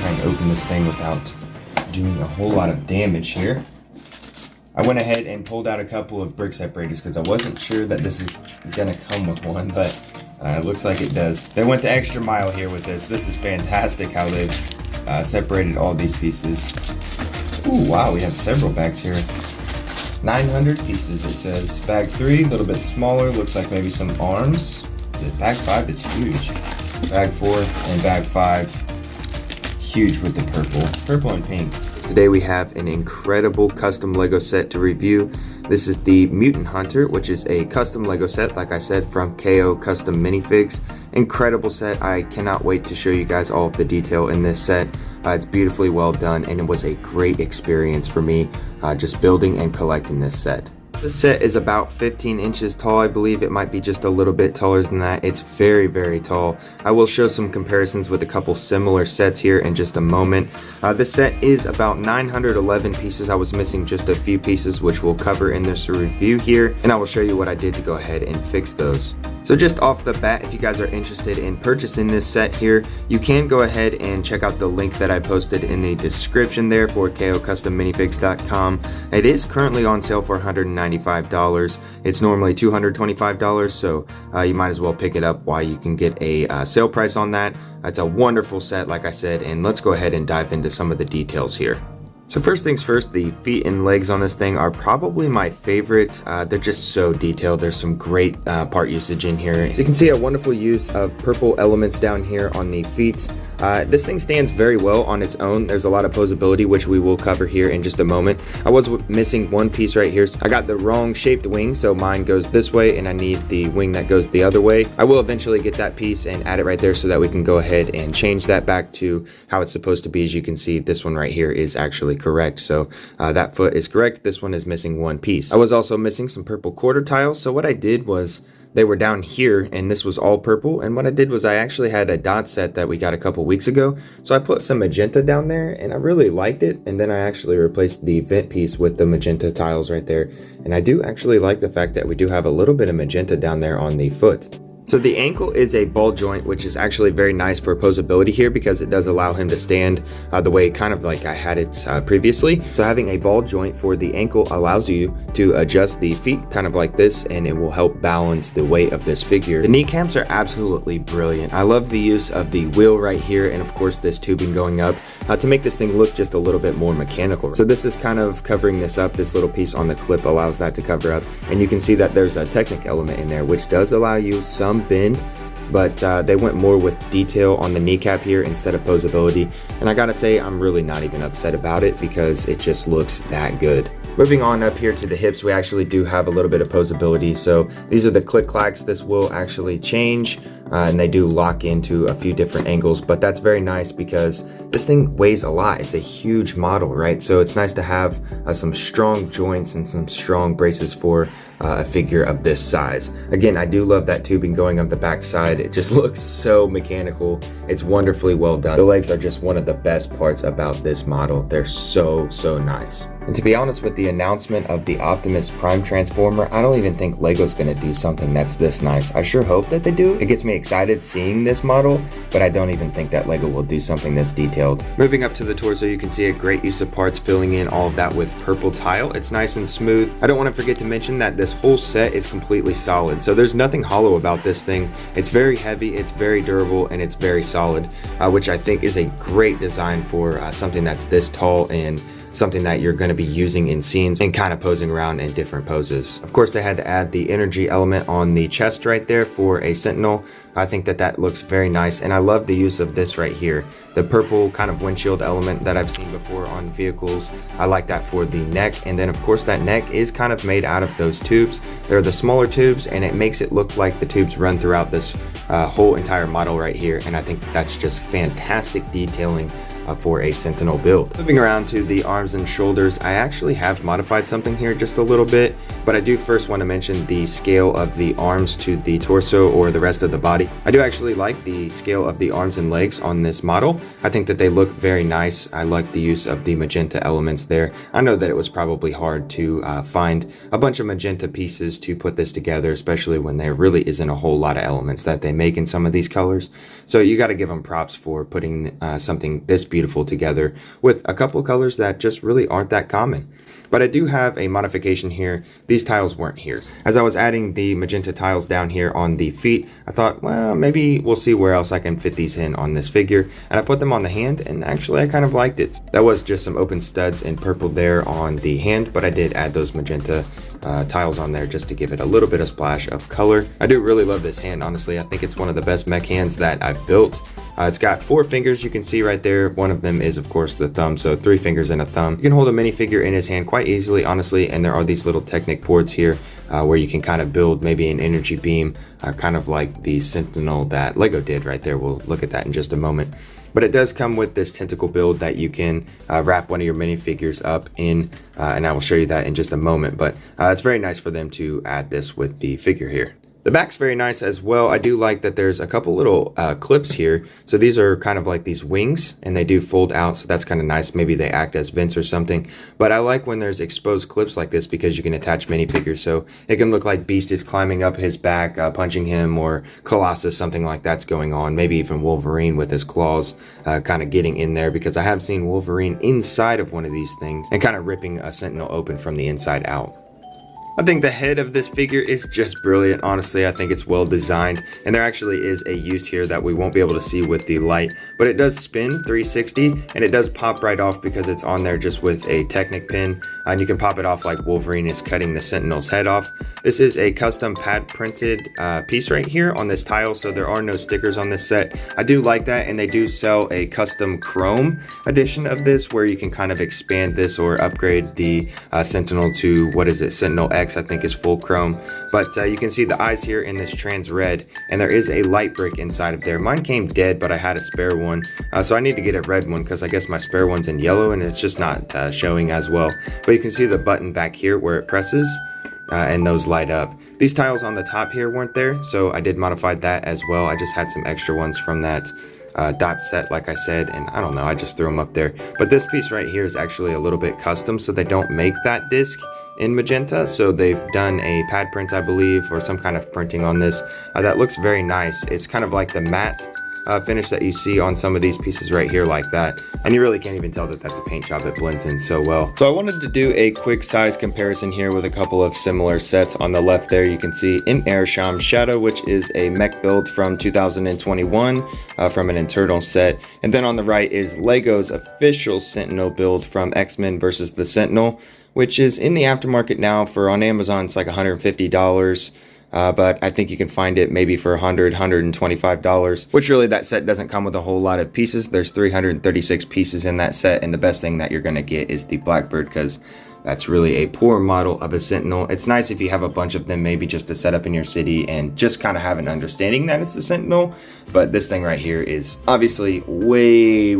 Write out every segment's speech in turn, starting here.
try and open this thing without doing a whole lot of damage here. I went ahead and pulled out a couple of brick separators because I wasn't sure that this is gonna come with one, but it looks like it does. They went the extra mile here with this. This is fantastic how they've separated all these pieces. Ooh, wow, we have several bags here. 900 pieces, it says. Bag 3, a little bit smaller, looks like maybe some arms. Bag 5 is huge. Bag 4 and bag 5, huge with the purple and pink. Today we have an incredible custom Lego set to review. This is the Mutant Hunter, which is a custom Lego set, like I said, from KO Custom Minifigs. Incredible set. I cannot wait to show you guys all of the detail in this set. It's beautifully well done, and it was a great experience for me just building and collecting this set. The set is about 15 inches tall. I believe it might be just a little bit taller than that. It's very, very tall. I will show some comparisons with a couple similar sets here in just a moment. This set is about 911 pieces. I was missing just a few pieces, which we'll cover in this review here, and I will show you what I did to go ahead and fix those. So just off the bat, if you guys are interested in purchasing this set here, you can go ahead and check out the link that I posted in the description there for KOCustomMinifigs.com. It is currently on sale for $195. It's normally $225, so you might as well pick it up while you can get a sale price on that. It's a wonderful set, like I said, and let's go ahead and dive into some of the details here. So first things first, the feet and legs on this thing are probably my favorite. They're just so detailed. There's some great part usage in here. So you can see a wonderful use of purple elements down here on the feet. This thing stands very well on its own. There's a lot of posability, which we will cover here in just a moment. I was missing one piece right here. I got the wrong shaped wing, so mine goes this way, and I need the wing that goes the other way. I will eventually get that piece and add it right there so that we can go ahead and change that back to how it's supposed to be. As you can see, this one right here is actually correct. So that foot is correct. This one is missing one piece. I was also missing some purple quarter tiles. So what I did was, they were down here and this was all purple, and what I did was I actually had a dot set that we got a couple weeks ago, so I put some magenta down there and I really liked it, and then I actually replaced the vent piece with the magenta tiles right there, and I do actually like the fact that we do have a little bit of magenta down there on the foot. So the ankle is a ball joint, which is actually very nice for posability here because it does allow him to stand the way kind of like I had it previously. So having a ball joint for the ankle allows you to adjust the feet kind of like this, and it will help balance the weight of this figure. The kneecaps are absolutely brilliant. I love the use of the wheel right here, and of course this tubing going up to make this thing look just a little bit more mechanical. So this is kind of covering this up. This little piece on the clip allows that to cover up, and you can see that there's a Technic element in there, which does allow you some bend, but they went more with detail on the kneecap here instead of posability, and I gotta say I'm really not even upset about it because it just looks that good. Moving on up here to the hips, we actually do have a little bit of posability. So these are the click clacks. This will actually change and they do lock into a few different angles, but that's very nice because this thing weighs a lot. It's a huge model, right? So it's nice to have some strong joints and some strong braces for a figure of this size. Again, I do love that tubing going up the back side. It just looks so mechanical. It's wonderfully well done. The legs are just one of the best parts about this model. They're so nice. And to be honest, with the announcement of the Optimus Prime Transformer, I don't even think LEGO's gonna do something that's this nice. I sure hope that they do. It gets me excited seeing this model, but I don't even think that LEGO will do something this detailed. Moving up to the torso, you can see a great use of parts, filling in all of that with purple tile. It's nice and smooth. I don't want to forget to mention that this whole set is completely solid, so there's nothing hollow about this thing. It's very heavy, it's very durable, and it's very solid, which I think is a great design for something that's this tall and something that you're going to be using in scenes and kind of posing around in different poses. Of course, they had to add the energy element on the chest right there for a Sentinel. I think that that looks very nice, and I love the use of this right here, the purple kind of windshield element that I've seen before on vehicles. I like that for the neck, and then of course that neck is kind of made out of those tubes. They're the smaller tubes, and it makes it look like the tubes run throughout this whole entire model right here, and I think that's just fantastic detailing for a Sentinel build. Moving around to the arms and shoulders, I actually have modified something here just a little bit, but I do first want to mention the scale of the arms to the torso or the rest of the body. I do actually like the scale of the arms and legs on this model. I think that they look very nice. I like the use of the magenta elements there. I know that it was probably hard to find a bunch of magenta pieces to put this together, especially when there really isn't a whole lot of elements that they make in some of these colors. So you got to give them props for putting something this beautiful together with a couple of colors that just really aren't that common. But I do have a modification here. These tiles weren't here. As I was adding the magenta tiles down here on the feet, I thought, well, maybe we'll see where else I can fit these in on this figure. And I put them on the hand, and actually I kind of liked it. That was just some open studs in purple there on the hand, but I did add those magenta tiles on there just to give it a little bit of splash of color. I do really love this hand, honestly. I think it's one of the best mech hands that I've built. It's got 4 fingers, you can see right there. One of them is, of course, the thumb, so 3 fingers and a thumb. You can hold a minifigure in his hand quite easily, honestly, and there are these little Technic boards here where you can kind of build maybe an energy beam, kind of like the Sentinel that LEGO did right there. We'll look at that in just a moment. But it does come with this tentacle build that you can wrap one of your minifigures up in, and I will show you that in just a moment. But it's very nice for them to add this with the figure here. The back's very nice as well. I do like that there's a couple little clips here. So these are kind of like these wings, and they do fold out, so that's kind of nice. Maybe they act as vents or something. But I like when there's exposed clips like this because you can attach minifigures. So it can look like Beast is climbing up his back, punching him, or Colossus, something like that's going on. Maybe even Wolverine with his claws kind of getting in there, because I have seen Wolverine inside of one of these things and kind of ripping a Sentinel open from the inside out. I think the head of this figure is just brilliant. Honestly, I think it's well designed, and there actually is a use here that we won't be able to see with the light, but it does spin 360 and it does pop right off because it's on there just with a Technic pin, and you can pop it off like Wolverine is cutting the Sentinel's head off. This is a custom pad printed piece right here on this tile, so there are no stickers on this set. I do like that, and they do sell a custom chrome edition of this where you can kind of expand this or upgrade the Sentinel to, what is it, Sentinel X, I think is full chrome. But you can see the eyes here in this trans red, and there is a light brick inside of there. Mine came dead, but I had a spare one, so I need to get a red one because I guess my spare one's in yellow and it's just not showing as well. But you can see the button back here where it presses, and those light up. These tiles on the top here weren't there, so I did modify that as well. I just had some extra ones from that dot set, like I said, and I don't know, I just threw them up there. But this piece right here is actually a little bit custom, so they don't make that disc in magenta, so they've done a pad print, I believe, or some kind of printing on this that looks very nice. It's kind of like the matte finish that you see on some of these pieces right here, like that, and you really can't even tell that that's a paint job. It blends in so well. So I wanted to do a quick size comparison here with a couple of similar sets. On the left there you can see in Arisham's Shadow, which is a mech build from 2021 from an internal set, and then on the right is Lego's official Sentinel build from X-Men versus the Sentinel, which is in the aftermarket now. For on Amazon it's like $150, but I think you can find it maybe for $125, which really that set doesn't come with a whole lot of pieces. There's 336 pieces in that set, and the best thing that you're going to get is the Blackbird, because that's really a poor model of a Sentinel. It's nice if you have a bunch of them, maybe just to set up in your city and just kind of have an understanding that it's the Sentinel. But this thing right here is obviously way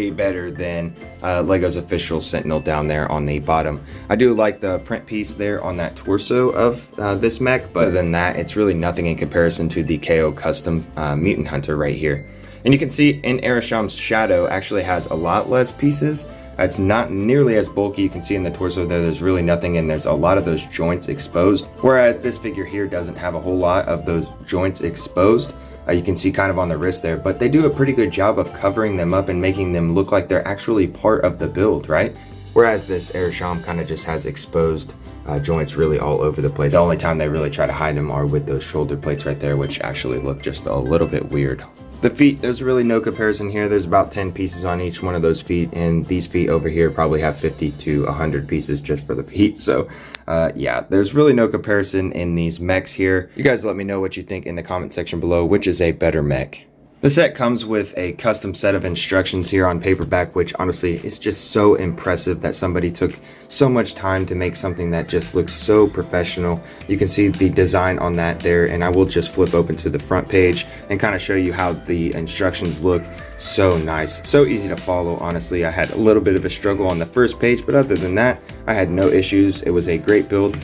better than Lego's official Sentinel down there on the bottom. I do like the print piece there on that torso of this mech, but other than that, it's really nothing in comparison to the KO Custom Mutant Hunter right here. And you can see in Arisham's Shadow actually has a lot less pieces. It's not nearly as bulky. You can see in the torso there, there's really nothing, and there's a lot of those joints exposed. Whereas this figure here doesn't have a whole lot of those joints exposed. You can see kind of on the wrist there, but they do a pretty good job of covering them up and making them look like they're actually part of the build, right? Whereas this Arisham kind of just has exposed joints really all over the place. The only time they really try to hide them are with those shoulder plates right there, which actually look just a little bit weird. The feet, there's really no comparison here. There's about 10 pieces on each one of those feet, and these feet over here probably have 50 to 100 pieces just for the feet. So yeah, there's really no comparison in these mechs here. You guys let me know what you think in the comment section below, which is a better mech. The set comes with a custom set of instructions here on paperback, which honestly is just so impressive that somebody took so much time to make something that just looks so professional. You can see the design on that there, and I will just flip open to the front page and kind of show you how the instructions look. So nice, so easy to follow. Honestly, I had a little bit of a struggle on the first page, but other than that, I had no issues. It was a great build.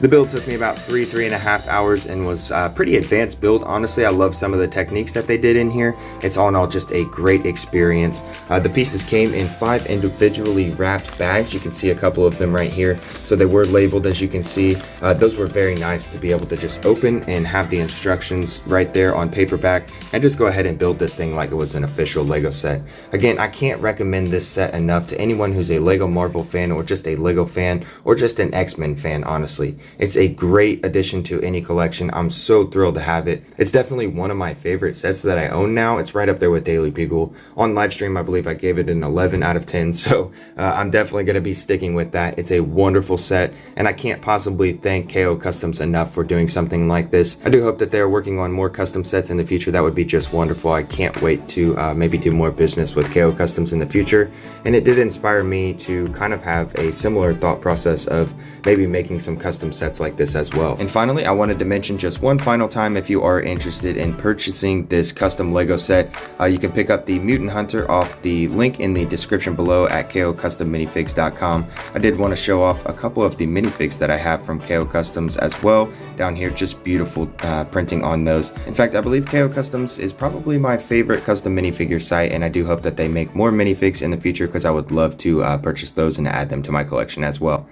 The build took me about 3.5 hours and was a pretty advanced build. Honestly, I love some of the techniques that they did in here. It's all in all just a great experience. The pieces came in 5 individually wrapped bags. You can see a couple of them right here. So they were labeled, as you can see. Those were very nice to be able to just open and have the instructions right there on paperback and just go ahead and build this thing like it was an official LEGO set. Again, I can't recommend this set enough to anyone who's a LEGO Marvel fan or just a LEGO fan or just an X-Men fan, honestly. It's a great addition to any collection. I'm so thrilled to have it. It's definitely one of my favorite sets that I own now. It's right up there with Daily Bugle. On live stream, I believe I gave it an 11 out of 10, so I'm definitely going to be sticking with that. It's a wonderful set, and I can't possibly thank KO Customs enough for doing something like this. I do hope that they're working on more custom sets in the future. That would be just wonderful. I can't wait to maybe do more business with KO Customs in the future, and it did inspire me to kind of have a similar thought process of maybe making some custom sets like this as well. And finally, I wanted to mention just one final time, if you are interested in purchasing this custom LEGO set, you can pick up the Mutant Hunter off the link in the description below at KOCustomMinifigs.com. I did want to show off a couple of the minifigs that I have from KO Customs as well down here. Just beautiful printing on those. In fact, I believe KO Customs is probably my favorite custom minifigure site, and I do hope that they make more minifigs in the future because I would love to purchase those and add them to my collection as well.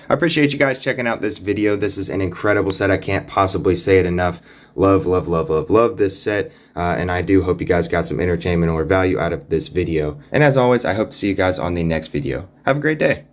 I appreciate you guys checking out this video. This is an incredible set. I can't possibly say it enough. Love, love, love, love, love this set. And I do hope you guys got some entertainment or value out of this video. And as always, I hope to see you guys on the next video. Have a great day.